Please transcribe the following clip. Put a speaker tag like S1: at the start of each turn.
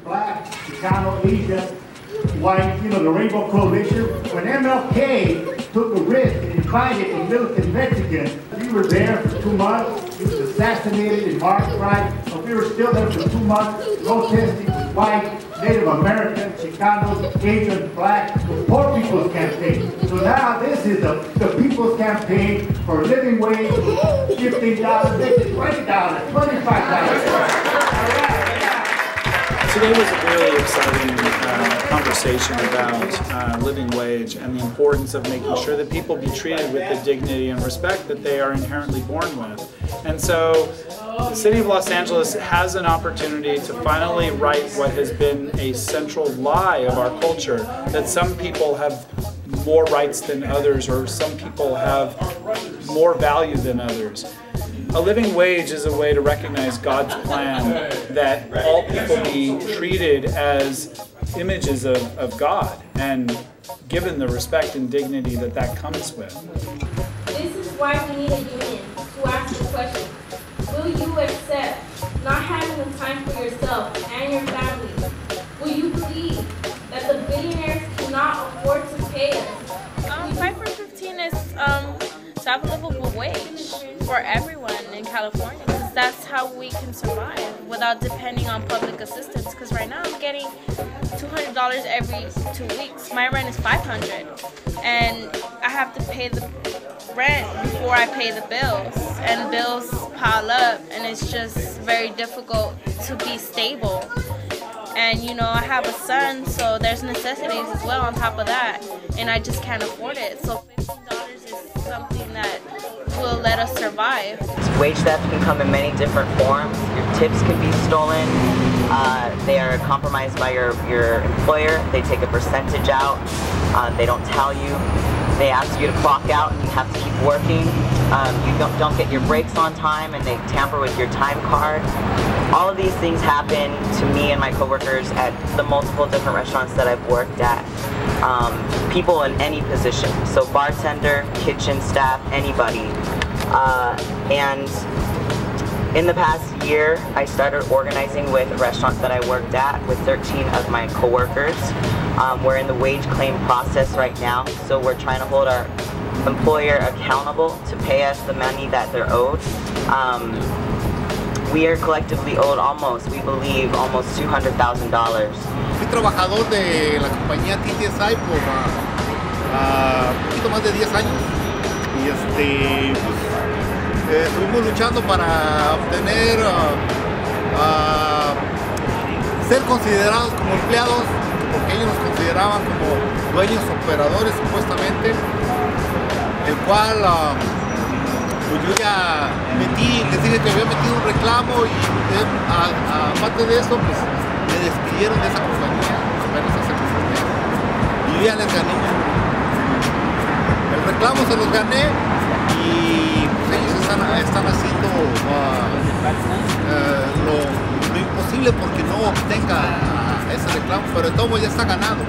S1: black, Chicano, Asian, white, the Rainbow Coalition. When MLK took a risk and invited a militant Mexican, we were there for 2 months. He was assassinated in March, right? But we were still there for 2 months, protesting with white, Native American, Chicanos, Asian, black, the Poor People's Campaign. So now this is the People's Campaign for living wage, $15, make it $20, $25.
S2: Today was a really exciting conversation about living wage and the importance of making sure that people be treated with the dignity and respect that they are inherently born with. And so the City of Los Angeles has an opportunity to finally right what has been a central lie of our culture, that some people have more rights than others or some people have more value than others. A living wage is a way to recognize God's plan that all people be treated as images of God and given the respect and dignity that that comes with.
S3: This is why we need a union to ask the question, will you accept not having the time for yourself and your family? Will you believe that the billionaires cannot afford to pay us?
S4: Fight for 15 is to have a livable wage for everyone in California, because that's how we can survive without depending on public assistance. Because right now I'm getting $200 every 2 weeks. My rent is $500, and I have to pay the rent before I pay the bills, and bills pile up, and it's just very difficult to be stable. And I have a son, so there's necessities as well on top of that, and I just can't afford it. So $15 is something that will let us survive.
S5: Wage theft can come in many different forms. Your tips can be stolen. They are compromised by your employer. They take a percentage out. They don't tell you. They ask you to clock out and you have to keep working. You don't get your breaks on time, and they tamper with your time card. All of these things happen to me and my coworkers at the multiple different restaurants that I've worked at. People in any position, so bartender, kitchen staff, anybody. And in the past year, I started organizing with restaurants that I worked at with 13 of my coworkers. We're in the wage claim process right now, so we're trying to hold our employer accountable to pay us the money that they're owed. We are collectively owed we believe, almost $200,000.
S6: Fui trabajador de la compañía TTSI por un poquito más de 10 años y estuvimos luchando para obtener, ser considerados como empleados, porque ellos nos consideraban como dueños operadores supuestamente, el cual pues yo ya les dije que había metido un reclamo y aparte de eso pues me despidieron de esa compañía apenas hace muchos meses y yo ya les gané el reclamo, se los gané y pues ellos están haciendo lo imposible porque no obtenga ese reclamo, pero de todo ya está ganado.